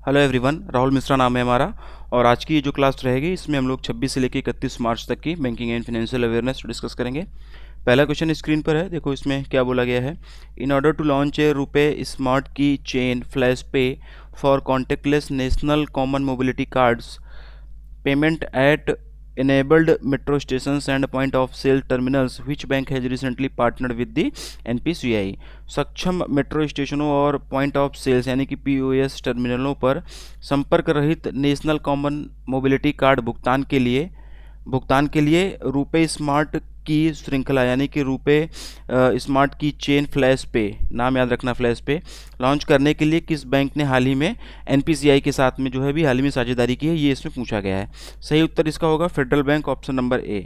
Hello everyone, Rahul Mishra नाम है हमारा। और आज की ये जो क्लास रहेगी इसमें हम लोग 26 से लेकर 31 मार्च तक की banking and financial awareness discuss करेंगे। पहला क्वेश्चन स्क्रीन पर है, देखो इसमें क्या बोला गया है। In order to launch a RuPay smart key chain flash pay for contactless national common mobility cards payment at enabled metro stations and point of sale terminals which bank has recently partnered with the NPCI। सक्षम metro स्टेशनों और point of sales यानी कि POS टर्मिनलों पर संपर्क रहित national common mobility card भुगतान के लिए रुपे स्मार्ट की श्रृंखला यानी कि RuPay smart key chain flash पे, नाम याद रखना फ्लैश पे, लॉन्च करने के लिए किस बैंक ने हाल ही में NPCI के साथ में जो है भी हाल ही में साझेदारी की है, ये इसमें पूछा गया है। सही उत्तर इसका होगा federal bank, option number A.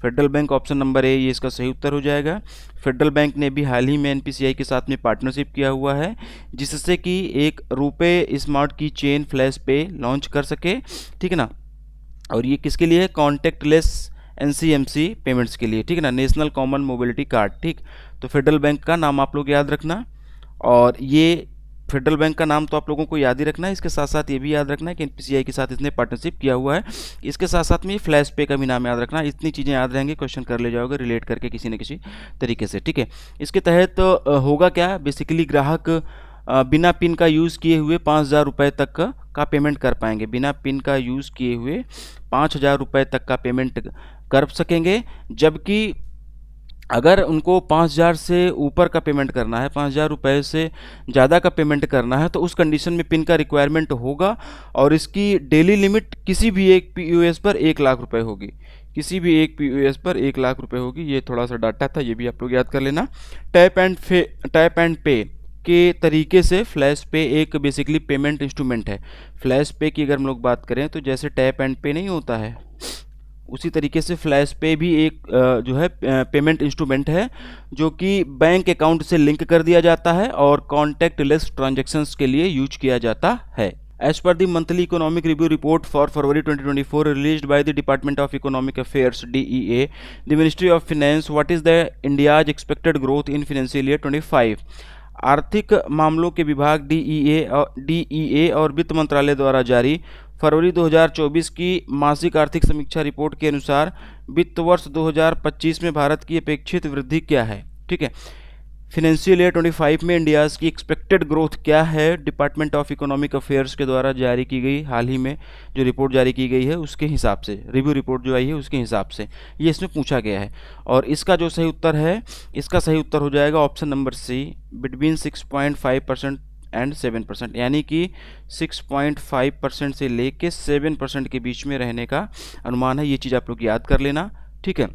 Federal bank option number A, ये इसका सही उत्तर हो जाएगा। फेडरल बैंक ने भी हाल ही में NPCI के साथ में पार्टनरशिप किया हुआ है जिससे कि एक RuPay smart key chain flash पे लॉन्च कर सके, ठीक है ना। और ये किसके लिए है? कॉन्टेक्टलेस NCMC पेमेंट्स के लिए, ठीक है ना, नेशनल कॉमन मोबिलिटी कार्ड। ठीक, तो फेडरल बैंक का नाम आप लोग याद रखना। और ये फेडरल बैंक का नाम तो आप लोगों को याद ही रखना है, इसके साथ साथ ये भी याद रखना है कि NPCI के साथ इसने पार्टनरशिप किया हुआ है। इसके साथ साथ में ये फ्लैश पे का भी नाम याद रखना। इतनी चीज़ें याद रहेंगी, क्वेश्चन कर ले जाओगे रिलेट करके किसी न किसी तरीके से, ठीक है। इसके तहत होगा क्या, बेसिकली ग्राहक बिना पिन का यूज़ किए हुए 5,000 रुपये तक का पेमेंट कर पाएंगे। बिना पिन का यूज़ किए हुए 5,000 रुपये तक का पेमेंट कर सकेंगे। जबकि अगर उनको 5,000 से ऊपर का पेमेंट करना है, 5,000 रुपये से ज़्यादा का पेमेंट करना है, तो उस कंडीशन में पिन का रिक्वायरमेंट होगा और इसकी डेली लिमिट किसी भी एक POS पर 1 लाख रुपए होगी। किसी भी एक POS पर 1 लाख रुपए होगी। ये थोड़ा सा डाटा था, ये भी आप लोग याद कर लेना। टैप एंड पे के तरीके से फ्लैश पे एक बेसिकली पेमेंट इंस्ट्रूमेंट है। फ्लैश पे की अगर हम लोग बात करें तो जैसे टैप एंड पे नहीं होता है, उसी तरीके से फ्लैश पे भी एक जो है पेमेंट इंस्ट्रूमेंट है जो कि बैंक अकाउंट से लिंक कर दिया जाता है और कॉन्टैक्टलेस ट्रांजैक्शंस के लिए यूज किया जाता है। As per the monthly economic review report for February 2024 released by the Department of Economic Affairs (DEA), the Ministry of Finance, what is the India's expected growth in financial year 25? आर्थिक मामलों के विभाग DEA और वित्त मंत्रालय द्वारा जारी फरवरी 2024 की मासिक आर्थिक समीक्षा रिपोर्ट के अनुसार वित्त वर्ष 2025 में भारत की अपेक्षित वृद्धि क्या है, ठीक है। फिनेंशियल ईयर 25 में इंडियाज़ की एक्सपेक्टेड ग्रोथ क्या है, डिपार्टमेंट ऑफ इकोनॉमिक अफेयर्स के द्वारा जारी की गई हाल ही में जो रिपोर्ट जारी की गई है उसके हिसाब से, रिव्यू रिपोर्ट जो आई है उसके हिसाब से ये इसमें पूछा गया है। और इसका जो सही उत्तर है, इसका सही उत्तर हो जाएगा option number C, between 6.5% and 7%, यानी कि 6.5% से लेके 7% के बीच में रहने का अनुमान है। ये चीज़ आप लोग याद कर लेना, ठीक है।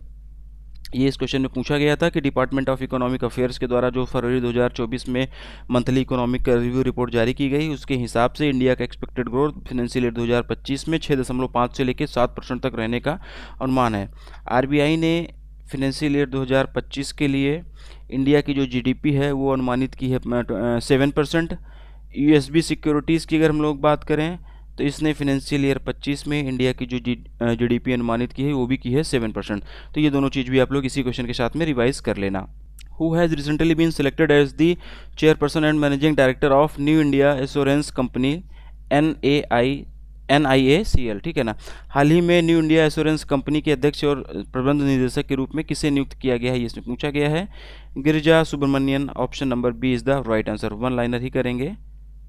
ये इस क्वेश्चन में पूछा गया था कि डिपार्टमेंट ऑफ इकोनॉमिक अफेयर्स के द्वारा जो फरवरी 2024 में मंथली इकोनॉमिक रिव्यू रिपोर्ट जारी की गई उसके हिसाब से इंडिया का एक्सपेक्टेड ग्रोथ फाइनेंशियल ईयर 2025 में 6.5 से लेकर 7% तक रहने का अनुमान है। RBI ने फाइनेंशियल ईयर 2025 के लिए इंडिया की जो GDP है वो अनुमानित की है 7%। USB सिक्योरिटीज़ की अगर हम लोग बात करें तो इसने फाइनेंशियल ईयर 25 में इंडिया की जो GDP अनुमानित की है वो भी की है 7%। तो ये दोनों चीज़ भी आप लोग इसी क्वेश्चन के साथ में रिवाइज कर लेना। Who has recently been selected as the chairperson and managing director of New India Assurance Company NIACL, ठीक है ना। हाल ही में न्यू इंडिया एश्योरेंस कंपनी के अध्यक्ष और प्रबंध निदेशक के रूप में किसे नियुक्त किया गया है, ये इसमें पूछा गया है। Girija Subramanian, option number B is the right answer. One liner ही करेंगे,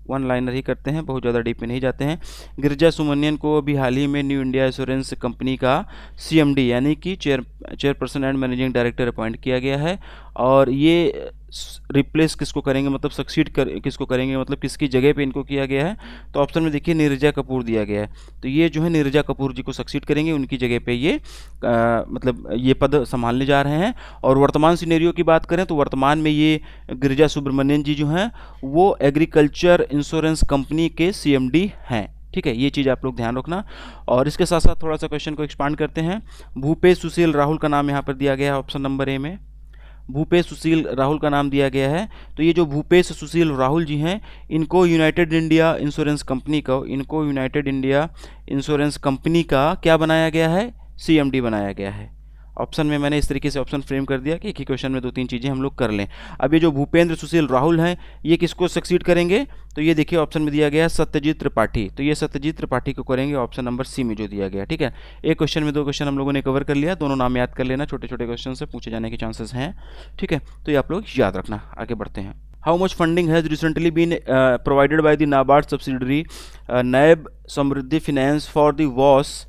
वन लाइनर ही करते हैं, बहुत ज़्यादा डीप में नहीं जाते हैं। गिरिजा सुब्रमण्यन को अभी हाल ही में न्यू इंडिया एश्योरेंस कंपनी का CMD यानी कि chairperson and managing director appoint किया गया है। और ये रिप्लेस किसको करेंगे, मतलब सक्सीड किसको करेंगे, मतलब किसकी जगह पे इनको किया गया है, तो ऑप्शन में देखिए नीरजा कपूर दिया गया है। तो ये जो है नीरजा कपूर जी को सक्सीड करेंगे, उनकी जगह पे ये मतलब ये पद संभालने जा रहे हैं। और वर्तमान सिनेरियो की बात करें तो वर्तमान में ये गिरिजा सुब्रमण्यन जी जो हैं वो एग्रीकल्चर इंश्योरेंस कंपनी के CMD हैं, ठीक है। ये चीज़ आप लोग ध्यान रखना। और इसके साथ साथ थोड़ा सा क्वेश्चन को एक्सपांड करते हैं। भूपेश सुशील राहुल का नाम यहाँ पर दिया गया है ऑप्शन नंबर ए में। भूपेश सुशील राहुल का नाम दिया गया है। तो ये जो भूपेश सुशील राहुल जी हैं इनको यूनाइटेड इंडिया इंश्योरेंस कंपनी का क्या बनाया गया है, CMD बनाया गया है। ऑप्शन में मैंने इस तरीके से ऑप्शन फ्रेम कर दिया कि एक ही क्वेश्चन में 2-3 चीज़ें हम लोग कर लें। अब ये जो भूपेंद्र सुशील राहुल हैं, ये किसको सक्सीड करेंगे? तो ये देखिए ऑप्शन में दिया गया है सत्यजीत त्रिपाठी, तो ये सत्यजीत त्रिपाठी को करेंगे ऑप्शन नंबर सी में जो दिया गया। ठीक है, एक क्वेश्चन में 2 क्वेश्चन हम लोगों ने कवर कर लिया, दोनों नाम याद कर लेना, छोटे छोटे क्वेश्चन से पूछे जाने के चांसेस हैं। ठीक है, तो ये आप लोग याद रखना। आगे बढ़ते हैं। How much funding has recently been provided by the NABARD subsidiary NAB Samriddhi finance for the वॉस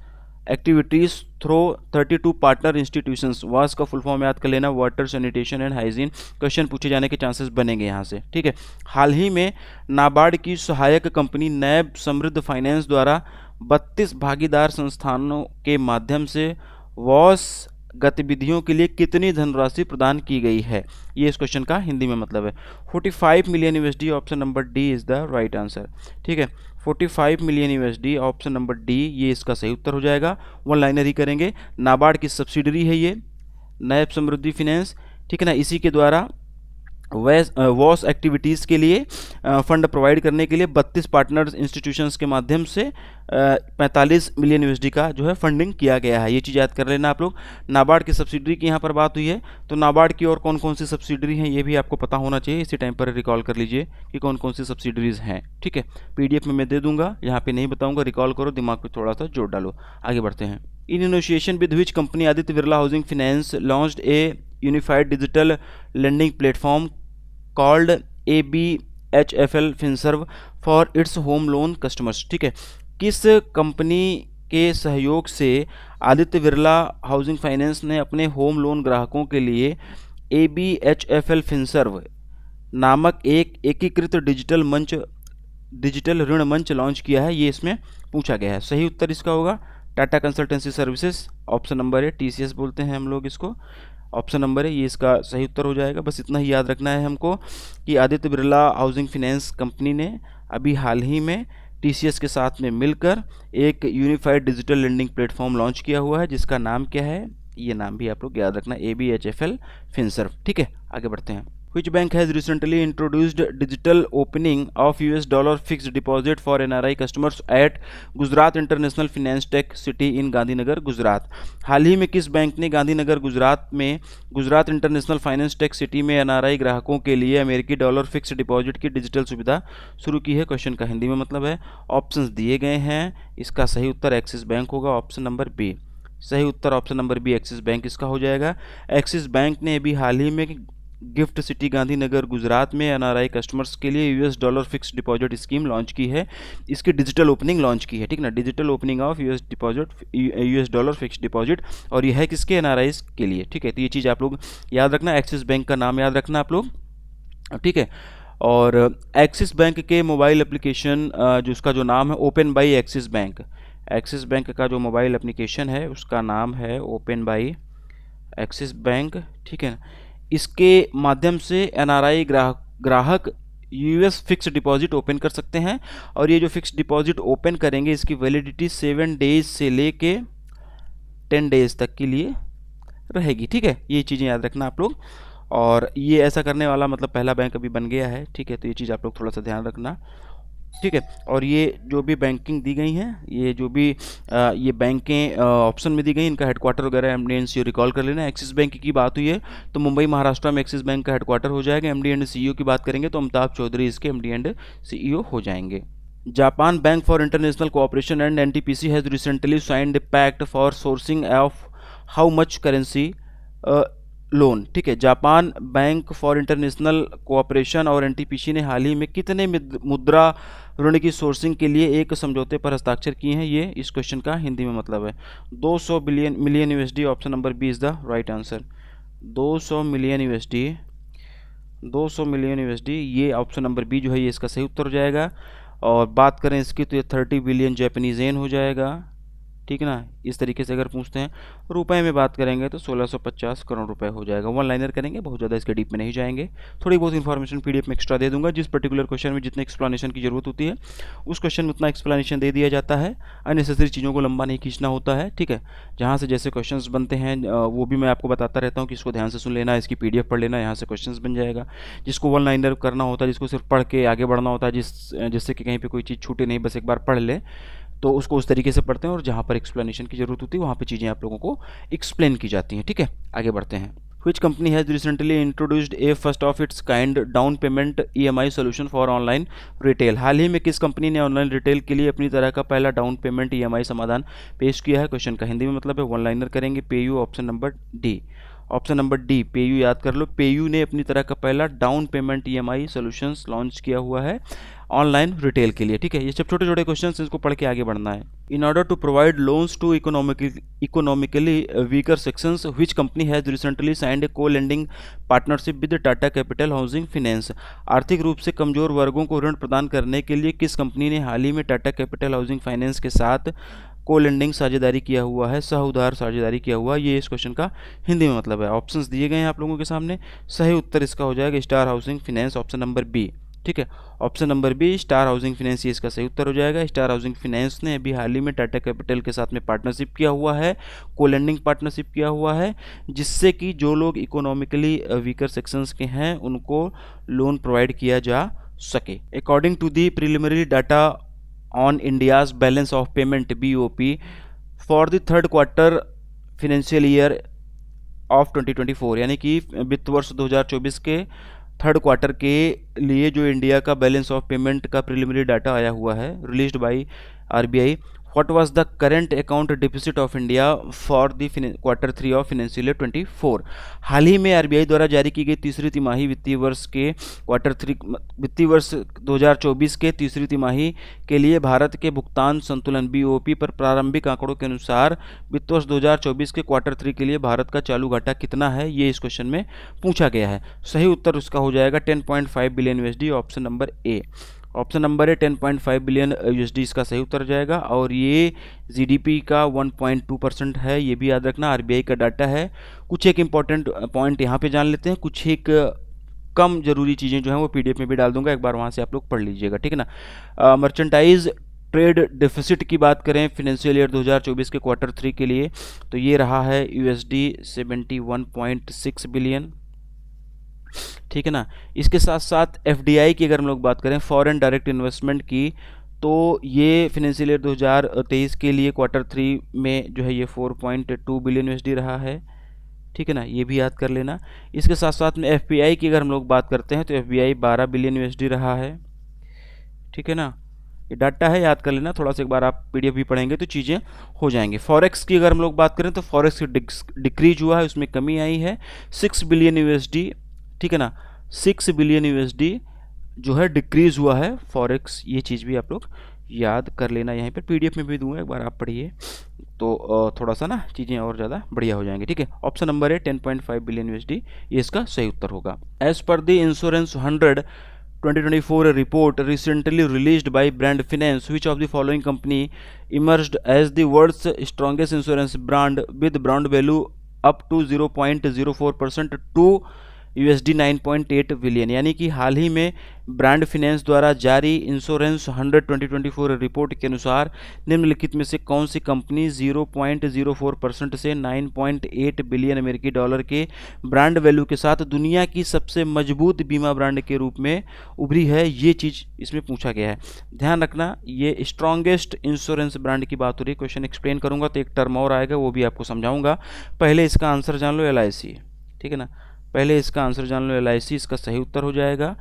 एक्टिविटीज़ थ्रो 32 पार्टनर इंस्टीट्यूशंस। वास का फुल फॉर्म याद कर लेना, water sanitation and hygiene. Question पूछे जाने के चांसेस बनेंगे यहाँ से। ठीक है, हाल ही में नाबार्ड की सहायक कंपनी नैब समृद्ध फाइनेंस द्वारा 32 भागीदार संस्थानों के माध्यम से वॉस गतिविधियों के लिए कितनी धनराशि प्रदान की गई है? ये इस क्वेश्चन का हिंदी में मतलब है। 45 million USD, option number D is the right answer. ठीक है, 45 million USD, option number D, ये इसका सही उत्तर हो जाएगा। वन लाइनर ही करेंगे। नाबार्ड की सब्सिडरी है ये नैब समृद्धि फिनेंस, ठीक है ना, इसी के द्वारा वॉस एक्टिविटीज़ के लिए फंड प्रोवाइड करने के लिए 32 पार्टनर्स इंस्टीट्यूशंस के माध्यम से 45 मिलियन यूएसडी का जो है फंडिंग किया गया है। ये चीज़ याद कर लेना आप लोग। नाबार्ड की सब्सिडरी की यहाँ पर बात हुई है, तो नाबार्ड की और कौन कौन सी सब्सिडरी हैं ये भी आपको पता होना चाहिए। इसी टाइम पर रिकॉल कर लीजिए कि कौन कौन सी सब्सिडरीज हैं। ठीक है, पीडीएफ में मैं दे दूंगा, यहाँ पे नहीं बताऊंगा, रिकॉल करो, दिमाग पे थोड़ा सा जोर डालो। आगे बढ़ते हैं। In association with which company Aditya Birla housing finance launched A unified digital lending platform called ABHFL Finserv for its home loan customers. ठीक है, किस कंपनी के सहयोग से आदित्य बिरला हाउसिंग फाइनेंस ने अपने होम लोन ग्राहकों के लिए ABHFL फिनसर्व नामक एक एकीकृत डिजिटल ऋण मंच लॉन्च किया है? ये इसमें पूछा गया है। सही उत्तर इसका होगा Tata consultancy services, option number है, TCS बोलते हैं हम लोग इसको, ऑप्शन नंबर है, ये इसका सही उत्तर हो जाएगा। बस इतना ही याद रखना है हमको कि Aditya Birla housing finance company ने अभी हाल ही में TCS के साथ में मिलकर एक unified digital lending platform launch किया हुआ है, जिसका नाम क्या है? ये नाम भी आप लोग याद रखना, ABHFL फिनसर्व। ठीक है, आगे बढ़ते हैं। Which bank has recently introduced digital opening of $dollar fixed deposit for NRI customers at Gujarat international finance tech city in Gandhinagar Gujarat? हाल ही में किस बैंक ने गांधीनगर गुजरात में Gujarat international finance tech city में NRI ग्राहकों के लिए अमेरिकी डॉलर फिक्स डिपॉजिट की डिजिटल सुविधा शुरू की है? क्वेश्चन का हिंदी में मतलब है। ऑप्शंस दिए गए हैं, इसका सही उत्तर एक्सिस बैंक होगा, ऑप्शन नंबर बी। सही उत्तर option number B Axis bank इसका हो जाएगा। एक्सिस बैंक ने अभी हाल ही में गिफ्ट सिटी गांधीनगर गुजरात में NRI कस्टमर्स के लिए $dollar fix deposit scheme launch की है। इसकी डिजिटल ओपनिंग लॉन्च की है, ठीक ना, digital opening of $dollar fix deposit, और ये है किसके? NRIs के लिए। ठीक है, तो ये चीज़ आप लोग याद रखना, एक्सिस बैंक का नाम याद रखना आप लोग। ठीक है, और एक्सिस बैंक के मोबाइल एप्लीकेशन जो उसका जो नाम है open by axis bank, Axis bank का जो मोबाइल एप्लीकेशन है उसका नाम है ओपन बाई एक्सिस बैंक। ठीक है, इसके माध्यम से NRI ग्राहक US फिक्स डिपॉजिट ओपन कर सकते हैं, और ये जो फिक्स डिपॉजिट ओपन करेंगे इसकी वैलिडिटी 7 डेज से लेके 10 डेज तक के लिए रहेगी। ठीक है, ये चीज़ें याद रखना आप लोग, और ये ऐसा करने वाला मतलब पहला बैंक अभी बन गया है। ठीक है, तो ये चीज़ आप लोग थोड़ा सा ध्यान रखना। ठीक है, और ये जो भी बैंकिंग दी गई हैं, ये जो भी ये बैंकें ऑप्शन में दी गई, इनका हेडक्वार्टर वगैरह MD एंड CEO रिकॉल कर लेना। एक्सिस बैंक की बात हुई है तो मुंबई महाराष्ट्र में एक्सिस बैंक का हेडक्वार्टर हो जाएगा। MD एंड CEO की बात करेंगे तो अमिताभ चौधरी इसके MD एंड CEO हो जाएंगे। Japan bank for international cooperation and NTPC has recently signed a pact for sourcing of how much currency loan. ठीक है, Japan bank for international cooperation और NTPC ने हाल ही में कितने मुद्रा ऋण की सोर्सिंग के लिए एक समझौते पर हस्ताक्षर किए हैं? ये इस क्वेश्चन का हिंदी में मतलब है 200 million USD, option number B is the right answer. 200 million USD, 200 million USD, ये ऑप्शन नंबर बी जो है ये इसका सही उत्तर हो जाएगा। और बात करें इसकी तो ये 30 बिलियन जापानीज येन हो जाएगा। ठीक ना, इस तरीके से अगर पूछते हैं रुपए में बात करेंगे तो 1650 करोड़ रुपए हो जाएगा। वन लाइनर करेंगे, बहुत ज़्यादा इसके डीप में नहीं जाएंगे। थोड़ी बहुत इन्फॉर्मेशन PDF में एक्स्ट्रा दे दूंगा, जिस पर्टिकुलर क्वेश्चन में जितने एक्सप्लेनेशन की जरूरत होती है उस क्वेश्चन में उतना एक्सप्लेनेशन दे दिया जाता है। अननेसेसरी चीज़ों को लंबा नहीं खींचना होता है। ठीक है, जहाँ से जैसे क्वेश्चन बनते हैं वो भी मैं आपको बताता रहता हूँ कि इसको ध्यान से सुन लेना, इसकी PDF पढ़ लेना, यहाँ से क्वेश्चन बन जाएगा। जिसको वन लाइनर करना होता है, जिसको सिर्फ पढ़ के आगे बढ़ना होता है, जिससे कि कहीं पर कोई चीज़ छूटे नहीं, बस एक बार पढ़ ले तो उसको उस तरीके से पढ़ते हैं और जहाँ पर एक्सप्लेनेशन की जरूरत होती है वहाँ पे चीज़ें आप लोगों को एक्सप्लेन की जाती हैं। ठीक है, आगे बढ़ते हैं। Which company has recently introduced a first of its kind down payment EMI solution for online retail? हाल ही में किस कंपनी ने ऑनलाइन रिटेल के लिए अपनी तरह का पहला डाउन पेमेंट EMI समाधान पेश किया है? क्वेश्चन का हिंदी में मतलब है, वन लाइनर करेंगे। PayU, option number D. Option number D PayU, याद कर लो। पेयू ने अपनी तरह का पहला down payment EMI solutions launch किया हुआ है ऑनलाइन रिटेल के लिए। ठीक है, ये सब छोटे छोटे क्वेश्चन इनको पढ़ के आगे बढ़ना है। In order to provide loans to economically weaker sections which company has recently signed a co lending partnership with Tata Capital Housing Finance? आर्थिक रूप से कमजोर वर्गों को ऋण प्रदान करने के लिए किस कंपनी ने हाल ही में टाटा कैपिटल हाउसिंग फाइनेंस के साथ को लेंडिंग साझेदारी किया हुआ है, सह उधार साझेदारी किया हुआ है? ये इस क्वेश्चन का हिंदी में मतलब है। ऑप्शंस दिए गए हैं आप लोगों के सामने। सही उत्तर इसका हो जाएगा star housing finance, option number B. ठीक है, option number B star housing finance, ये इसका सही उत्तर हो जाएगा। स्टार हाउसिंग फाइनेंस ने अभी हाल ही में टाटा कैपिटल के साथ में पार्टनरशिप किया हुआ है, को लेंडिंग पार्टनरशिप किया हुआ है, जिससे कि जो लोग इकोनॉमिकली वीकर सेक्शंस के हैं उनको लोन प्रोवाइड किया जा सके। According to the preliminary data on India's balance of payment BOP for the third quarter financial year of 2024, यानी कि वित्त वर्ष 2024 के थर्ड क्वार्टर के लिए जो इंडिया का बैलेंस ऑफ पेमेंट का प्रिलिमिनरी डाटा आया हुआ है, released by RBI, what was the current account deficit of India for the quarter 3 of financial year 24? हाल ही में RBI द्वारा जारी की गई तीसरी तिमाही वित्तीय वर्ष के क्वार्टर 3 वित्तीय वर्ष 2024 के तीसरी तिमाही के लिए भारत के भुगतान संतुलन BOP पर प्रारंभिक आंकड़ों के अनुसार वित्त वर्ष 2024 के क्वार्टर 3 के लिए भारत का चालू घाटा कितना है, ये इस क्वेश्चन में पूछा गया है। सही उत्तर उसका हो जाएगा 10.5 billion USD, option number A. Option number है 10.5 बिलियन USD इसका सही उत्तर जाएगा। और ये GDP का 1.2% है, ये भी याद रखना। RBI का डाटा है। कुछ एक इम्पॉर्टेंट पॉइंट यहाँ पे जान लेते हैं, कुछ एक कम जरूरी चीज़ें जो हैं वो PDF में भी डाल दूंगा, एक बार वहाँ से आप लोग पढ़ लीजिएगा। ठीक है ना। मर्चेंटाइज ट्रेड डेफिसिट की बात करें फाइनेंशियल ईयर 2024 के क्वार्टर 3 के लिए, तो ये रहा है USD 71.6 बिलियन। ठीक है ना। इसके साथ साथ FDI की अगर हम लोग बात करें, फॉरेन डायरेक्ट इन्वेस्टमेंट की, तो ये फाइनेंशियल ईयर 2023 के लिए क्वार्टर 3 में जो है ये 4.2 बिलियन USD रहा है। ठीक है ना, ये भी याद कर लेना। इसके साथ साथ में FPI की अगर हम लोग बात करते हैं तो FPI 12 बिलियन USD रहा है। ठीक है ना, ये डाटा है, याद कर लेना। थोड़ा सा एक बार आप PDF भी पढ़ेंगे तो चीज़ें हो जाएंगी। फॉरेक्स की अगर हम लोग बात करें तो फॉरेक्स डिक्रीज हुआ है, उसमें कमी आई है 6 बिलियन USD। ठीक है ना, 6 बिलियन USD जो है डिक्रीज हुआ है फॉरेक्स, ये चीज़ भी आप लोग याद कर लेना। यहाँ पर PDF में भी दूंगा, एक बार आप पढ़िए तो थोड़ा सा ना चीज़ें और ज़्यादा बढ़िया हो जाएंगी। ठीक है, ऑप्शन नंबर है 10.5 बिलियन USD, ये इसका सही उत्तर होगा। As per the insurance 100 2024 report recently released by Brand Finance, which of the following company emerged as the world's strongest insurance brand with brand value up to 0.04% to USD 9.8 billion? यानी कि हाल ही में brand finance द्वारा जारी insurance 100 2024 report के अनुसार निम्नलिखित में से कौन सी कंपनी 0.04% से 9.8 बिलियन अमेरिकी डॉलर के ब्रांड वैल्यू के साथ दुनिया की सबसे मजबूत बीमा ब्रांड के रूप में उभरी है? ये चीज़ इसमें पूछा गया है, ध्यान रखना। ये स्ट्रॉन्गेस्ट इंश्योरेंस ब्रांड की बात हो रही है। क्वेश्चन एक्सप्लेन करूंगा तो एक टर्म और आएगा, वो भी आपको समझाऊंगा। पहले इसका आंसर जान लो, LIC। ठीक है ना, पहले इसका आंसर जान लो, LIC इसका सही उत्तर हो जाएगा।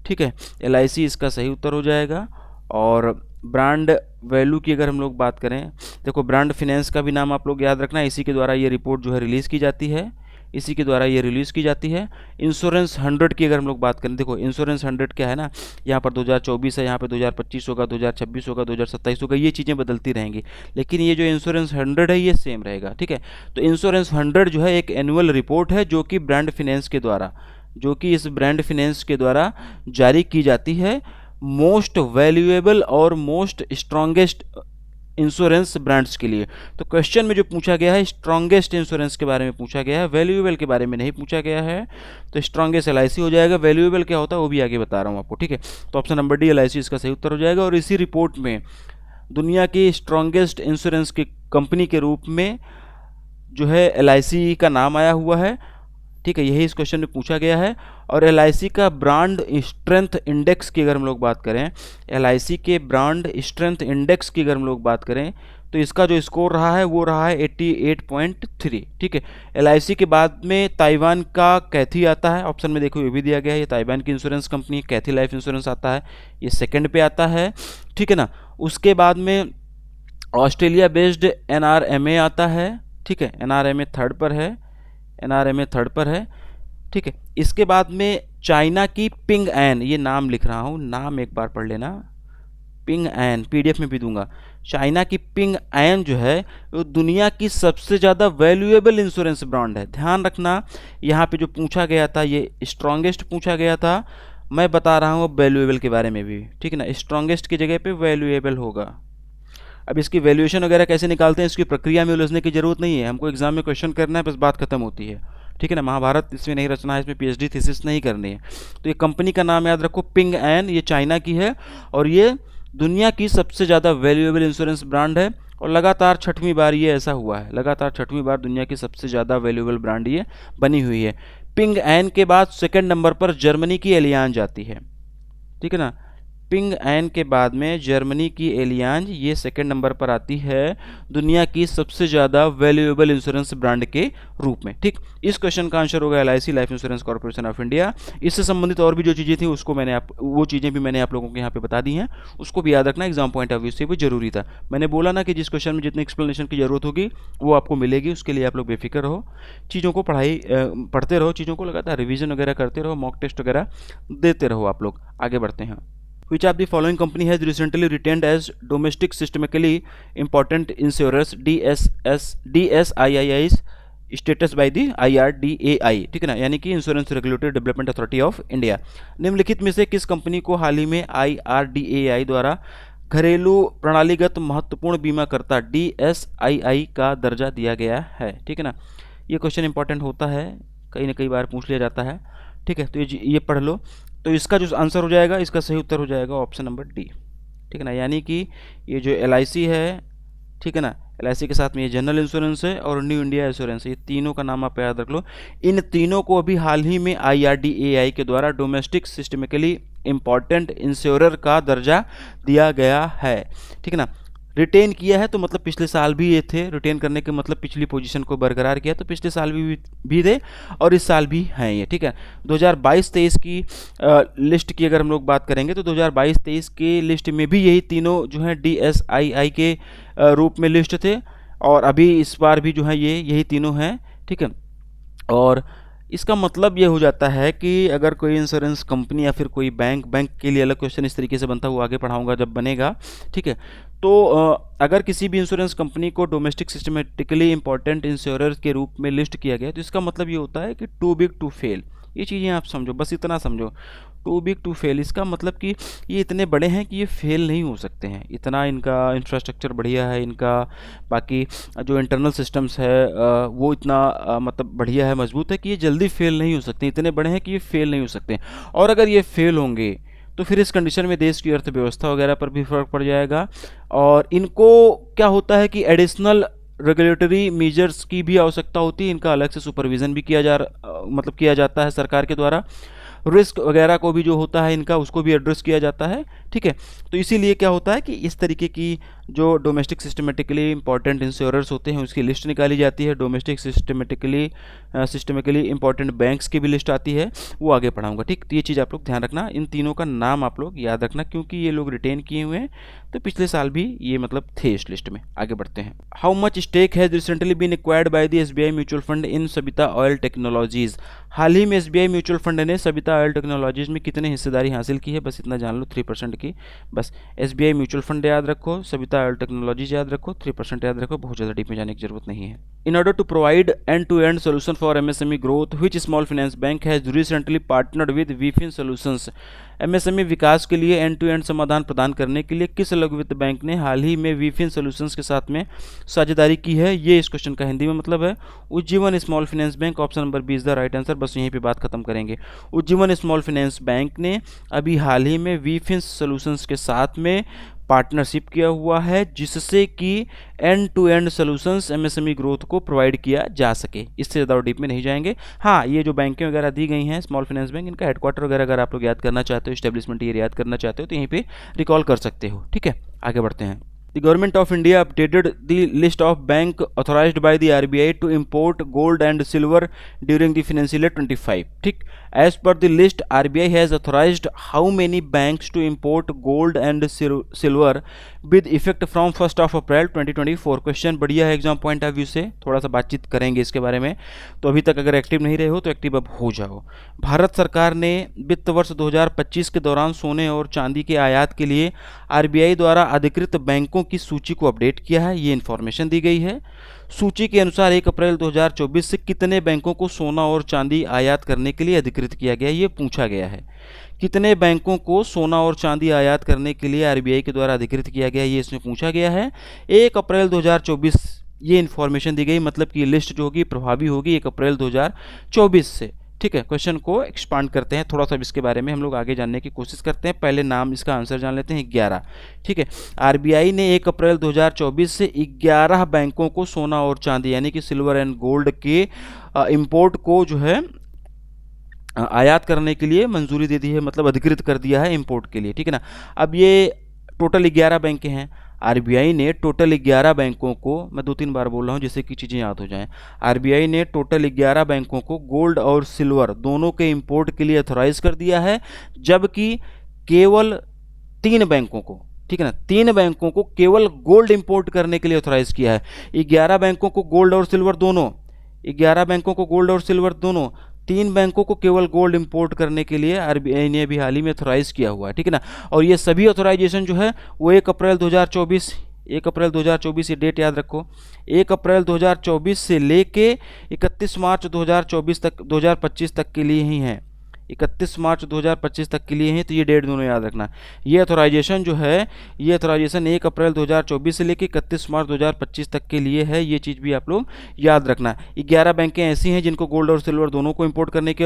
ठीक है, LIC इसका सही उत्तर हो जाएगा। और ब्रांड वैल्यू की अगर हम लोग बात करें, देखो ब्रांड फिनेंस का भी नाम आप लोग याद रखना, इसी के द्वारा ये रिपोर्ट जो है रिलीज़ की जाती है, इसी के द्वारा ये रिलीज़ की जाती है। इंश्योरेंस 100 की अगर हम लोग बात करें, देखो इंश्योरेंस 100 क्या है ना, यहाँ पर 2024 है, यहाँ पर 2025 होगा, 2026 होगा, 2027 होगा, ये चीज़ें बदलती रहेंगी, लेकिन ये जो इंश्योरेंस 100 है ये सेम रहेगा। ठीक है, तो इंश्योरेंस 100 जो है एक एनुअल रिपोर्ट है जो कि ब्रांड फिनेंस के द्वारा, जो कि इस ब्रांड फिनेंस के द्वारा जारी की जाती है मोस्ट वैल्यूएबल और मोस्ट स्ट्रॉन्गेस्ट इंश्योरेंस ब्रांड्स के लिए। तो क्वेश्चन में जो पूछा गया है स्ट्रॉन्गेस्ट इंश्योरेंस के बारे में पूछा गया है, वैल्यूएबल के बारे में नहीं पूछा गया है। तो स्ट्रॉन्गेस्ट LIC हो जाएगा, वैल्यूएबल क्या होता है वो भी आगे बता रहा हूँ आपको। ठीक है, तो ऑप्शन नंबर डी LIC इसका सही उत्तर हो जाएगा। और इसी रिपोर्ट में दुनिया की स्ट्रॉन्गेस्ट इंश्योरेंस की कंपनी के रूप में जो है LIC का नाम आया हुआ है। ठीक है, यही इस क्वेश्चन में पूछा गया है। और LIC का ब्रांड स्ट्रेंथ इंडेक्स की अगर हम लोग बात करें, LIC के ब्रांड स्ट्रेंथ इंडेक्स की अगर हम लोग बात करें, तो इसका जो स्कोर रहा है वो रहा है 88.3। ठीक है, LIC के बाद में ताइवान का कैथी आता है, ऑप्शन में देखो ये भी दिया गया है, ये ताइवान की इंश्योरेंस कंपनी कैथी लाइफ इंश्योरेंस आता है, ये सेकंड पे आता है। ठीक है ना, उसके बाद में ऑस्ट्रेलिया बेस्ड NRMA आता है। ठीक है, NRMA थर्ड पर है, NRMA थर्ड पर है। ठीक है, इसके बाद में चाइना की पिंग एन, ये नाम लिख रहा हूँ, नाम एक बार पढ़ लेना, पिंग एन, PDF में भी दूंगा। चाइना की पिंग एन जो है वो दुनिया की सबसे ज़्यादा वैल्यूएबल इंश्योरेंस ब्रांड है। ध्यान रखना, यहाँ पे जो पूछा गया था ये स्ट्रॉन्गेस्ट पूछा गया था, मैं बता रहा हूँ वैल्यूएबल के बारे में भी। ठीक है ना, स्ट्रॉन्गेस्ट की जगह पे वैल्यूएबल होगा। अब इसकी वैल्यूएशन वगैरह कैसे निकालते हैं, इसकी प्रक्रिया में उलझने की जरूरत नहीं है, हमको एग्जाम में क्वेश्चन करना है, बस बात खत्म होती है। ठीक है ना, महाभारत इसमें नहीं रचना है, इसमें PhD थीसिस नहीं करनी है। तो ये कंपनी का नाम याद रखो, पिंग एन, ये चाइना की है और ये दुनिया की सबसे ज़्यादा वैल्यूएबल इंश्योरेंस ब्रांड है और लगातार 6वीं बार ये ऐसा हुआ है, लगातार 6वीं बार दुनिया की सबसे ज़्यादा वैल्यूएबल ब्रांड ये बनी हुई है। पिंग एन के बाद सेकंड नंबर पर जर्मनी की एलियांज आती है। ठीक है ना, पिंग एन के बाद में जर्मनी की एलियांज ये सेकंड नंबर पर आती है दुनिया की सबसे ज़्यादा वैल्यूएबल इंश्योरेंस ब्रांड के रूप में। ठीक, इस क्वेश्चन का आंसर होगा LIC life insurance corporation of India. इससे संबंधित और भी जो चीज़ें थी उसको वो चीज़ें भी मैंने आप लोगों के यहाँ पे बता दी हैं, उसको भी याद रखना, एग्जाम पॉइंट ऑफ व्यू से भी जरूरी था। मैंने बोला ना कि जिस क्वेश्चन में जितनी एक्सप्लेनेशन की जरूरत होगी वो आपको मिलेगी, उसके लिए आप लोग बेफिक्र रहो, चीज़ों को पढ़ते रहो, चीज़ों को लगातार रिविजन वगैरह करते रहो, मॉक टेस्ट वगैरह देते रहो। आप लोग आगे बढ़ते हैं। Which of the following company has recently retained as domestic systemically important insurers DSII's status by the IRDAI? ठीक है ना, यानी कि insurance regulatory development authority of India. निम्नलिखित में से किस कंपनी को हाल ही में IRDAI द्वारा घरेलू प्रणालीगत महत्वपूर्ण बीमाकर्ता DSII का दर्जा दिया गया है? ठीक है ना, ये क्वेश्चन इंपॉर्टेंट होता है, कई ना कई बार पूछ लिया जाता है। ठीक है, तो ये पढ़ लो। तो इसका जो आंसर हो जाएगा, इसका सही उत्तर हो जाएगा ऑप्शन नंबर D। ठीक है ना, यानी कि ये जो LIC है, ठीक है ना, LIC के साथ में ये जनरल इंश्योरेंस है और न्यू इंडिया इंश्योरेंस है, ये तीनों का नाम आप याद रख लो। इन तीनों को अभी हाल ही में IRDAI के द्वारा डोमेस्टिक सिस्टमिकली इम्पॉर्टेंट इंश्योरर का दर्जा दिया गया है। ठीक है ना, रिटेन किया है तो मतलब पिछले साल भी ये थे, रिटेन करने के मतलब पिछली पोजीशन को बरकरार किया, तो पिछले साल भी थे और इस साल भी हैं ये। ठीक है, 2022-23 की लिस्ट की अगर हम लोग बात करेंगे तो 2022-23 की लिस्ट में भी यही तीनों जो हैं DSII के रूप में लिस्ट थे और अभी इस बार भी जो है ये यही तीनों हैं। ठीक है, और इसका मतलब ये हो जाता है कि अगर कोई इंश्योरेंस कंपनी या फिर कोई बैंक के लिए अलग क्वेश्चन इस तरीके से बनता हुआ आगे पढ़ाऊंगा जब बनेगा। ठीक है, तो अगर किसी भी इंश्योरेंस कंपनी को डोमेस्टिक सिस्टमेटिकली इंपॉर्टेंट इंश्योरर के रूप में लिस्ट किया गया तो इसका मतलब ये होता है कि टू बिग टू फेल। ये चीज़ें आप समझो, बस इतना समझो, टू बिग टू फेल, इसका मतलब कि ये इतने बड़े हैं कि ये फेल नहीं हो सकते हैं, इतना इनका इंफ्रास्ट्रक्चर बढ़िया है, इनका बाकी जो इंटरनल सिस्टम्स है वो इतना मतलब बढ़िया है, मजबूत है कि ये जल्दी फेल नहीं हो सकते, इतने बड़े हैं कि ये फेल नहीं हो सकते। और अगर ये फेल होंगे तो फिर इस कंडीशन में देश की अर्थव्यवस्था वगैरह पर भी फर्क पड़ जाएगा। और इनको क्या होता है कि एडिशनल रेगुलेटरी मेजर्स की भी आवश्यकता होती है, इनका अलग से सुपरविज़न भी किया जाता है सरकार के द्वारा, रिस्क वगैरह को भी जो होता है इनका उसको भी एड्रेस किया जाता है। ठीक है, तो इसीलिए क्या होता है कि इस तरीके की जो डोमेस्टिक सिस्टमेटिकली इंपॉर्टेंट इंश्योरर्स होते हैं उसकी लिस्ट निकाली जाती है, डोमेस्टिक सिस्टमेटिकली इंपॉर्टेंट बैंक्स की भी लिस्ट आती है, वो आगे पढ़ाऊंगा। ठीक, तो ये चीज़ आप लोग ध्यान रखना, इन तीनों का नाम आप लोग याद रखना क्योंकि ये लोग रिटेन किए हुए हैं, तो पिछले साल भी ये मतलब थे इस लिस्ट में। आगे बढ़ते हैं। How much stake has recently been acquired by the SBI mutual fund in Savita Oil Technologies? हाल ही में SBI म्यूचुअल फंड ने सबिता ऑयल टेक्नोलॉजीज़ में कितने हिस्सेदारी हासिल की है? बस इतना जान लो, 3% की। बस SBI म्यूचुअल फंड याद रखो, सबिता ऑयल टेक्नोलॉजीज याद रखो, 3% याद रखो, बहुत ज़्यादा डीप में जाने की जरूरत नहीं है। In order to provide end to end solution for MSME growth which small finance bank has recently partnered with Veefin solutions? MSME विकास के लिए एंड टू एंड समाधान प्रदान करने के लिए किस लघु वित्त बैंक ने हाल ही में वीफिन सॉल्यूशंस के साथ में साझेदारी की है? ये इस क्वेश्चन का हिंदी में मतलब है Ujjivan small finance bank. Option number B is the right answer. बस यहीं पे बात खत्म करेंगे। उज्जीवन स्मॉल फाइनेंस बैंक ने अभी हाल ही में वीफिन सॉल्यूशंस के साथ में पार्टनरशिप किया हुआ है, जिससे कि end to end solutions MSME growth को प्रोवाइड किया जा सके। इससे ज़्यादा डीप में नहीं जाएंगे। हाँ, ये जो बैंकें वगैरह दी गई हैं स्मॉल फाइनेंस बैंक, इनका हेडक्वार्टर वगैरह अगर आप लोग याद करना चाहते हो, इस्टेब्लिशमेंट ईयर याद करना चाहते हो, तो यहीं पे रिकॉल कर सकते हो। ठीक है, आगे बढ़ते हैं। The Government of India updated the list of bank authorized by the RBI to import gold and silver during the financial year 25. ठीक, as per the list, RBI has authorized how many banks to import gold and silver with effect from 1st of April 2024? Question बढ़िया है exam point of view से, थोड़ा सा बातचीत करेंगे इसके बारे में। तो अभी तक अगर एक्टिव नहीं रहे हो तो एक्टिव अब हो जाओ। भारत सरकार ने वित्त वर्ष 2025 के दौरान सोने और चांदी के आयात के लिए आरबीआई द्वारा अधिकृत बैंकों की सूची को अपडेट किया है। ये इन्फॉर्मेशन दी गई है। सूची के अनुसार 1 अप्रैल 2024 से कितने बैंकों को सोना और चांदी आयात करने के लिए अधिकृत किया गया, ये पूछा गया है। कितने बैंकों को सोना और चांदी आयात करने के लिए आरबीआई के द्वारा अधिकृत किया गया, ये इसमें पूछा गया है। 1 अप्रैल 2024 ये इन्फॉर्मेशन दी गई, मतलब कि लिस्ट जो होगी प्रभावी होगी 1 अप्रैल 2024 से। ठीक है, क्वेश्चन को एक्सपांड करते हैं थोड़ा सा, इसके बारे में हम लोग आगे जानने की कोशिश करते हैं। पहले नाम, इसका आंसर जान लेते हैं 11। ठीक है, आरबीआई ने 1 अप्रैल 2024 से 11 बैंकों को सोना और चांदी यानी कि सिल्वर एंड गोल्ड के इंपोर्ट को जो है आयात करने के लिए मंजूरी दे दी है, मतलब अधिकृत कर दिया है इंपोर्ट के लिए। ठीक है ना। अब ये टोटल 11 बैंकें हैं। आरबीआई ने टोटल 11 बैंकों को, मैं 2-3 बार बोल रहा हूँ जिससे कि चीज़ें याद हो जाएं, आरबीआई ने टोटल 11 बैंकों को गोल्ड और सिल्वर दोनों के इंपोर्ट के लिए ऑथराइज कर दिया है, जबकि केवल 3 बैंकों को, ठीक है ना, 3 बैंकों को केवल गोल्ड इंपोर्ट करने के लिए ऑथराइज किया है। 11 बैंकों को गोल्ड और सिल्वर दोनों, 11 बैंकों को गोल्ड और सिल्वर दोनों, 3 बैंकों को केवल गोल्ड इंपोर्ट करने के लिए आरबीआई ने अभी हाल ही में ऑथराइज किया हुआ है। ठीक है ना। और ये सभी ऑथराइजेशन जो है वो 1 अप्रैल 2024 ये डेट याद रखो, 1 अप्रैल 2024 से लेके 31 मार्च 2025 तक के लिए ही हैं। 31 मार्च 2025 तक के लिए हैं, तो ये डेट दोनों याद रखना। ये ऑथराइजेशन जो है, ये ऑथराइजेशन 1 अप्रैल 2024 से लेकर 31 मार्च 2025 तक के लिए है। ये चीज़ भी आप लोग याद रखना। 11 बैंकें ऐसी हैं जिनको गोल्ड और सिल्वर दोनों को इंपोर्ट करने के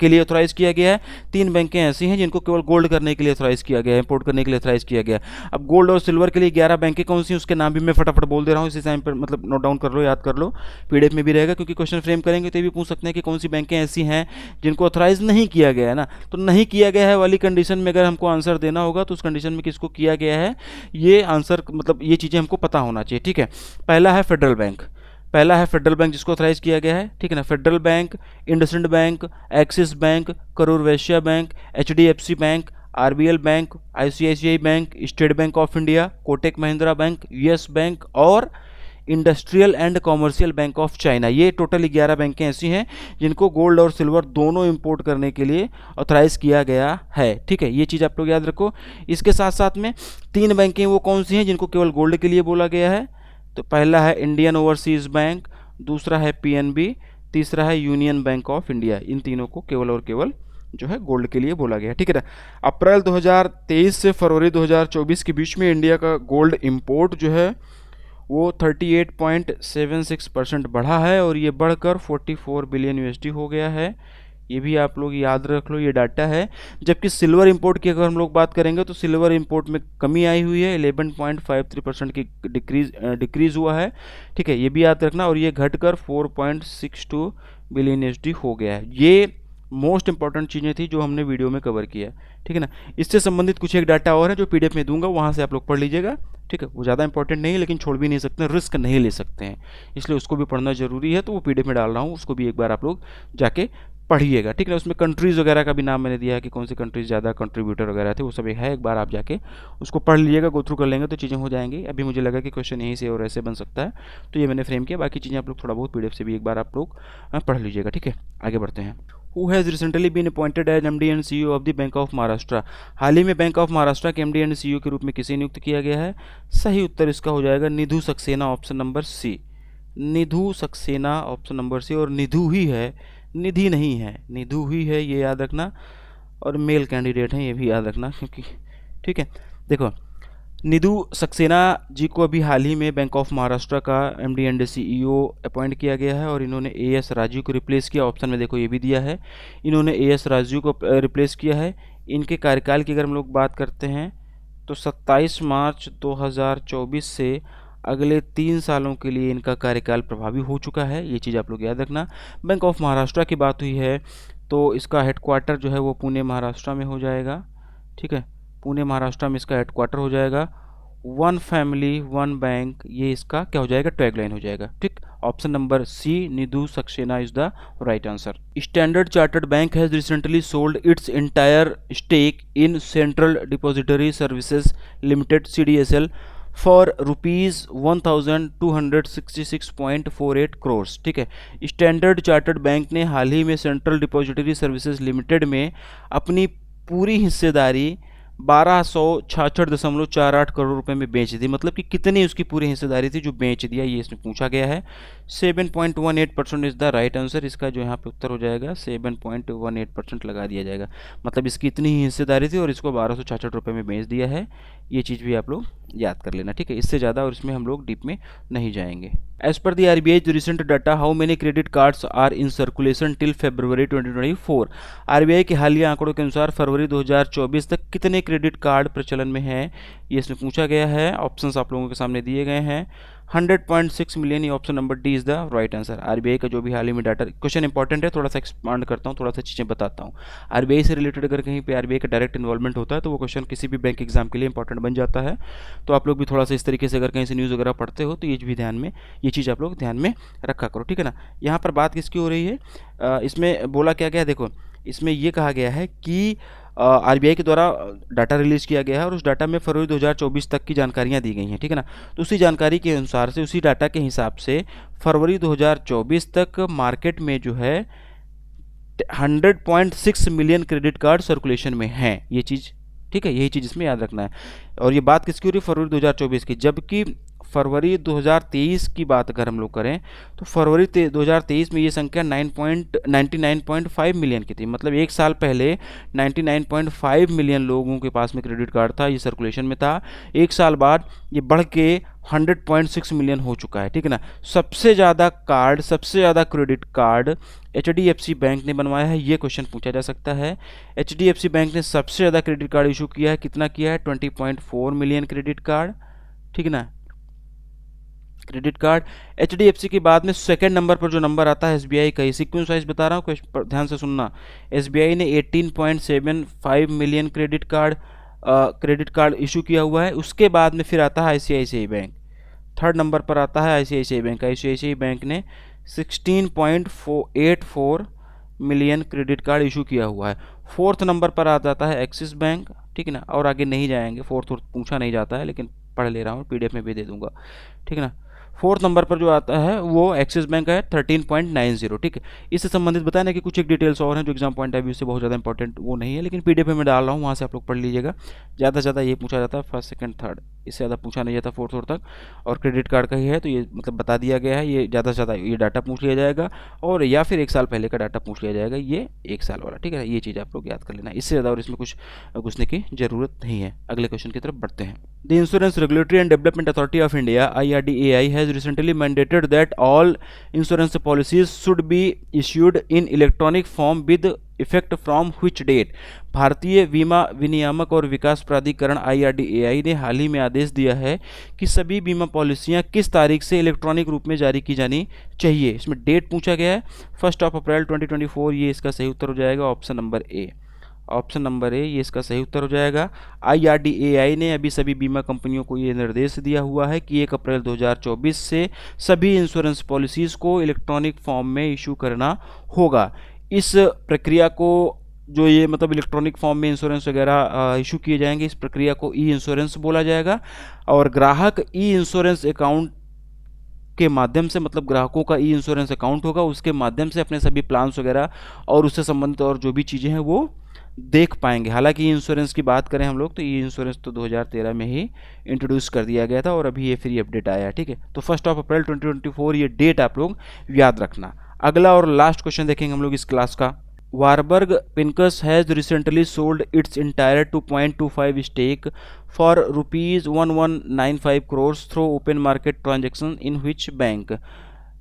लिए ऑथराइज किया गया है। 3 बैंकें ऐसी हैं जिनको केवल गोल्ड करने के लिए ऑथराइज किया गया है, इंपोर्ट करने के लिए ऑथराइज किया गया है। अब गोल्ड और सिल्वर के लिए 11 बैंकें कौन सी हैं उसके नाम भी मैं फटाफट बोल दे रहा हूँ, इसी टाइम पर मतलब नोट डाउन कर लो, याद कर लो, पीडीएफ में भी रहेगा, क्योंकि क्वेश्चन फ्रेम करेंगे तो ये भी पूछ सकते हैं कि कौन सी बैंकें ऐसी हैं जिनको ऑथराइज नहीं किया गया है ना। तो नहीं किया गया है वाली कंडीशन में अगर हमको आंसर देना होगा तो उस कंडीशन में किसको किया गया है, ये आंसर मतलब ये चीज़ें हमको पता होना चाहिए। ठीक है, पहला है फेडरल बैंक जिसको ऑथराइज किया गया है। ठीक है ना। Federal Bank, IndusInd bank, Axis bank, Karur Vysya bank, HDFC bank, RBL bank, ICICI bank, State Bank of India, Kotak Mahindra bank, US bank और Industrial and Commercial Bank of China. ये टोटल 11 बैंकें ऐसी हैं जिनको गोल्ड और सिल्वर दोनों इंपोर्ट करने के लिए ऑथराइज किया गया है। ठीक है, ये चीज़ आप लोग याद रखो। इसके साथ साथ में 3 बैंकें वो कौन सी हैं जिनको केवल गोल्ड के लिए बोला गया है, तो पहला है इंडियन ओवरसीज बैंक, दूसरा है पीएनबी, तीसरा है यूनियन बैंक ऑफ इंडिया। इन तीनों को केवल और केवल जो है गोल्ड के लिए बोला गया। ठीक है ना। अप्रैल 2023 से फरवरी 2024 के बीच में इंडिया का गोल्ड इंपोर्ट जो है वो 38.76% बढ़ा है और ये बढ़कर 44 बिलियन यूएसडी हो गया है। ये भी आप लोग याद रख लो, ये डाटा है। जबकि सिल्वर इंपोर्ट की अगर हम लोग बात करेंगे तो सिल्वर इंपोर्ट में कमी आई हुई है, 11.53% की डिक्रीज हुआ है। ठीक है, ये भी याद रखना। और ये घटकर 4.62 बिलियन यूएसडी हो गया है। ये मोस्ट इंपॉर्टेंट चीज़ें थी जो हमने वीडियो में कवर किया। ठीक है ना। इससे संबंधित कुछ एक डाटा और है जो पीडीएफ में दूंगा, वहाँ से आप लोग पढ़ लीजिएगा। ठीक है, वो ज़्यादा इंपॉर्टेंट नहीं है लेकिन छोड़ भी नहीं सकते, रिस्क नहीं ले सकते हैं, इसलिए उसको भी पढ़ना जरूरी है। तो वो पीडीएफ में डाल रहा हूँ, उसको भी एक बार आप लोग जाके पढ़िएगा। ठीक है, उसमें कंट्रीज़ वगैरह का भी नाम मैंने दिया है कि कौन सी कंट्रीज़ ज़्यादा कंट्रीब्यूटर वगैरह थे, वो सब है। एक बार आप जाके उसको पढ़ लीजिएगा, गो थ्रू कर लेंगे तो चीज़ें हो जाएंगी। अभी मुझे लगा कि क्वेश्चन यहीं से और ऐसे बन सकता है, तो ये मैंने फ्रेम किया। बाकी चीज़ें आप लोग थोड़ा बहुत पीडीएफ से भी एक बार आप लोग पढ़ लीजिएगा। ठीक है, आगे बढ़ते हैं। Who has recently been appointed as MD and CEO of the Bank of Maharashtra? हाल ही में बैंक ऑफ महाराष्ट्र के MD एंड CEO के रूप में किसे नियुक्त किया गया है? सही उत्तर इसका हो जाएगा Nidhu Saxena, option number C. Nidhu Saxena option number C. और निधु ही है, निधि नहीं है, निधु ही है, ये याद रखना। और मेल कैंडिडेट हैं, ये भी याद रखना, क्योंकि ठीक है। देखो, निधु सक्सेना जी को अभी हाल ही में बैंक ऑफ महाराष्ट्र का एमडी एंड CEO अपॉइंट किया गया है और इन्होंने AS राजीव को रिप्लेस किया। ऑप्शन में देखो ये भी दिया है, इन्होंने AS राजीव को रिप्लेस किया है। इनके कार्यकाल की अगर हम लोग बात करते हैं तो 27 मार्च 2024 से अगले 3 सालों के लिए इनका कार्यकाल प्रभावी हो चुका है, ये चीज़ आप लोग याद रखना। बैंक ऑफ महाराष्ट्र की बात हुई है तो इसका हेडक्वार्टर जो है वो पुणे महाराष्ट्र में हो जाएगा, ठीक है, पुणे महाराष्ट्र में इसका हेडक्वार्टर हो जाएगा। वन फैमिली वन बैंक, ये इसका क्या हो जाएगा, टैगलाइन हो जाएगा, ठीक। Option number C, Nidhu Saxena is the right answer. Standard Chartered Bank has recently sold its entire stake in Central Depository Services Limited CDSL for ₹1266.48 crore, ठीक है। स्टैंडर्ड चार्टर्ड बैंक ने हाल ही में सेंट्रल डिपॉजिटरी सर्विसेज लिमिटेड में अपनी पूरी हिस्सेदारी 1266.48 करोड़ रुपए में बेच दी। मतलब कि कितनी उसकी पूरी हिस्सेदारी थी जो बेच दिया, ये इसमें पूछा गया है। 7.18% इज द राइट आंसर। इसका जो यहाँ पे उत्तर हो जाएगा 7.18% लगा दिया जाएगा। मतलब इसकी इतनी ही हिस्सेदारी थी और इसको 1266 रुपये में बेच दिया है। ये चीज़ भी आप लोग याद कर लेना, ठीक है। इससे ज़्यादा और इसमें हम लोग डीप में नहीं जाएंगे। As per the RBI recent data, how many credit cards are in circulation till February 2024? RBI के हालिया आंकड़ों के अनुसार फरवरी 2024 तक कितने क्रेडिट कार्ड प्रचलन में हैं, ये इसमें पूछा गया है। ऑप्शंस आप लोगों के सामने दिए गए हैं। 100.6 मिलियन, ये option number D is the right answer. RBI का जो भी हाल ही में डाटा, क्वेश्चन इंपॉर्टेंट है, थोड़ा सा एक्सपांड करता हूँ, थोड़ा सा चीज़ें बताता हूँ। RBI से रिलेटेड अगर कहीं पे RBI का डायरेक्ट इन्वॉल्वमेंट होता है तो वो क्वेश्चन किसी भी बैंक एग्जाम के लिए इंपॉर्टेंट बन जाता है। तो आप लोग भी थोड़ा सा इस तरीके से अगर कहीं से न्यूज़ वगैरह पढ़ते हो तो ये भी ध्यान में, ये चीज़ आप लोग ध्यान में रखा करो, ठीक है ना। यहाँ पर बात किसकी हो रही है, इसमें बोला क्या गया, देखो इसमें ये कहा गया है कि RBI के द्वारा डाटा रिलीज़ किया गया है और उस डाटा में फरवरी 2024 तक की जानकारियाँ दी गई हैं, ठीक है ना। तो उसी जानकारी के अनुसार से, उसी डाटा के हिसाब से फरवरी 2024 तक मार्केट में जो है 100.6 मिलियन क्रेडिट कार्ड सर्कुलेशन में हैं, ये चीज़, ठीक है। यही चीज़ इसमें याद रखना है। और ये बात किसकी हो रही है, फरवरी 2024 की, जबकि फरवरी 2023 की बात अगर हम लोग करें तो फरवरी 2023 में ये संख्या 99.5 मिलियन की थी। मतलब एक साल पहले 99.5 मिलियन लोगों के पास में क्रेडिट कार्ड था, ये सर्कुलेशन में था। एक साल बाद ये बढ़ के 100.6 मिलियन हो चुका है, ठीक है ना। सबसे ज़्यादा कार्ड, सबसे ज़्यादा क्रेडिट कार्ड HDFC बैंक ने बनवाया है, ये क्वेश्चन पूछा जा सकता है। HDFC बैंक ने सबसे ज़्यादा क्रेडिट कार्ड इशू किया है, कितना किया है, 20.4 मिलियन क्रेडिट कार्ड, ठीक है ना। क्रेडिट कार्ड HDFC के बाद में सेकंड नंबर पर जो नंबर आता है SBI का, ये सीक्वेंस वाइज बता रहा हूँ, ध्यान से सुनना। SBI ने 18.75 मिलियन क्रेडिट कार्ड इशू किया हुआ है। उसके बाद में फिर आता है ICICI बैंक, थर्ड नंबर पर आता है ICICI बैंक। ICICI बैंक ने 16.84 मिलियन क्रेडिट कार्ड इशू किया हुआ है। फोर्थ नंबर पर आ जाता है एक्सिस बैंक, ठीक है ना। और आगे नहीं जाएंगे, फोर्थ पूछा नहीं जाता है, लेकिन पढ़ ले रहा हूँ, PDF में भी दे दूंगा, ठीक है ना। फोर्थ नंबर पर जो आता है वो एक्सिस बैंक है 13.90, ठीक है। इससे संबंधित बताया ना कि कुछ एक डिटेल्स और हैं जो एग्जाम पॉइंट ऑफ व्यू से बहुत ज़्यादा इंपॉर्टेंट वो नहीं है, लेकिन PDF में डाल रहा हूँ, वहाँ से आप लोग पढ़ लीजिएगा। ज़्यादा से ज़्यादा ये पूछा जाता है फर्स्ट सेकंड थर्ड, इससे ज़्यादा पूछा नहीं जाता फोर्थ तक। और क्रेडिट कार्ड का ही है तो ये मतलब बता दिया गया है, ये ज़्यादा से ज़्यादा ये डाटा पूछ लिया जाएगा, और या फिर एक साल पहले का डाटा पूछ लिया जाएगा, ये एक साल वाला, ठीक है। ये चीज़ आप लोग याद कर लेना, इससे ज़्यादा और इसमें कुछ घुसने की ज़रूरत नहीं है। अगले क्वेश्चन की तरफ बढ़ते हैं। The insurance regulatory and development authority of India IRDAI has recently mandated that all insurance policies should be issued in electronic form with effect from which date? भारतीय बीमा विनियामक और विकास प्राधिकरण IRDAI ने हाल ही में आदेश दिया है कि सभी बीमा पॉलिसियां किस तारीख से इलेक्ट्रॉनिक रूप में जारी की जानी चाहिए। इसमें डेट पूछा गया है 1 अप्रैल 2024, ये इसका सही उत्तर हो जाएगा option number A. Option number A ये इसका सही उत्तर हो जाएगा। IRDAI ने अभी सभी बीमा कंपनियों को ये निर्देश दिया हुआ है कि 1 अप्रैल 2024 से सभी इंश्योरेंस पॉलिसीज़ को इलेक्ट्रॉनिक फॉर्म में इशू करना होगा। इस प्रक्रिया को जो ये मतलब इलेक्ट्रॉनिक फॉर्म में इंश्योरेंस वगैरह इशू किए जाएंगे, इस प्रक्रिया को ई इंश्योरेंस बोला जाएगा। और ग्राहक ई इंश्योरेंस अकाउंट के माध्यम से, मतलब ग्राहकों का ई इंश्योरेंस अकाउंट होगा, उसके माध्यम से अपने सभी प्लान्स वगैरह और उससे संबंधित और जो भी चीज़ें हैं वो देख पाएंगे। हालांकि इंश्योरेंस की बात करें हम लोग तो ये इंश्योरेंस तो 2013 में ही इंट्रोड्यूस कर दिया गया था और अभी ये फ्री अपडेट आया है, ठीक है। तो 1 अप्रैल 2024 ये डेट आप लोग याद रखना। अगला और लास्ट क्वेश्चन देखेंगे हम लोग इस क्लास का। Warburg Pincus has recently sold its entire 2.25 stake for ₹1195 crore through open market transaction in which bank?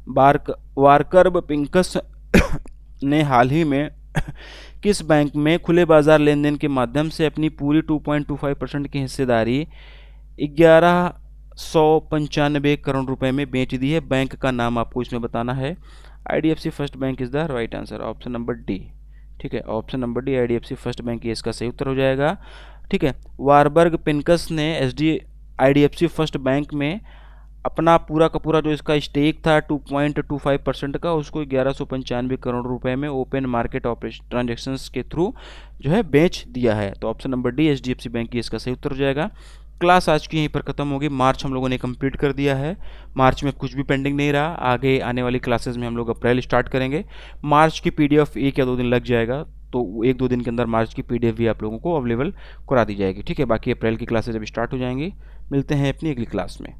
Warburg Pincus ने हाल ही में किस बैंक में खुले बाजार लेन देन के माध्यम से अपनी पूरी 2.25% की हिस्सेदारी 1195 करोड़ रुपए में बेच दी है? बैंक का नाम आपको इसमें बताना है। IDFC first bank is the right answer, option number D. ठीक है, option number D IDFC first bank ये इसका सही उत्तर हो जाएगा। ठीक है, वारबर्ग पिंकस ने IDFC फर्स्ट बैंक में अपना पूरा का पूरा जो इसका स्टेक था 2.25% का, उसको 1195 करोड़ रुपए में ओपन मार्केट ऑपरेशन ट्रांजेक्शन्स के थ्रू जो है बेच दिया है। तो option number D HDFC bank ये इसका सही उत्तर हो जाएगा। क्लास आज की यहीं पर ख़त्म होगी। मार्च हम लोगों ने कंप्लीट कर दिया है। मार्च में कुछ भी पेंडिंग नहीं रहा। आगे आने वाली क्लासेस में हम लोग अप्रैल स्टार्ट करेंगे। मार्च की PDF 1 या 2 दिन लग जाएगा, तो 1-2 दिन के अंदर मार्च की PDF भी आप लोगों को अवेलेबल करा दी जाएगी। ठीक है, बाकी अप्रैल की क्लासेज जब स्टार्ट हो जाएंगी। मिलते हैं अपनी अगली क्लास में।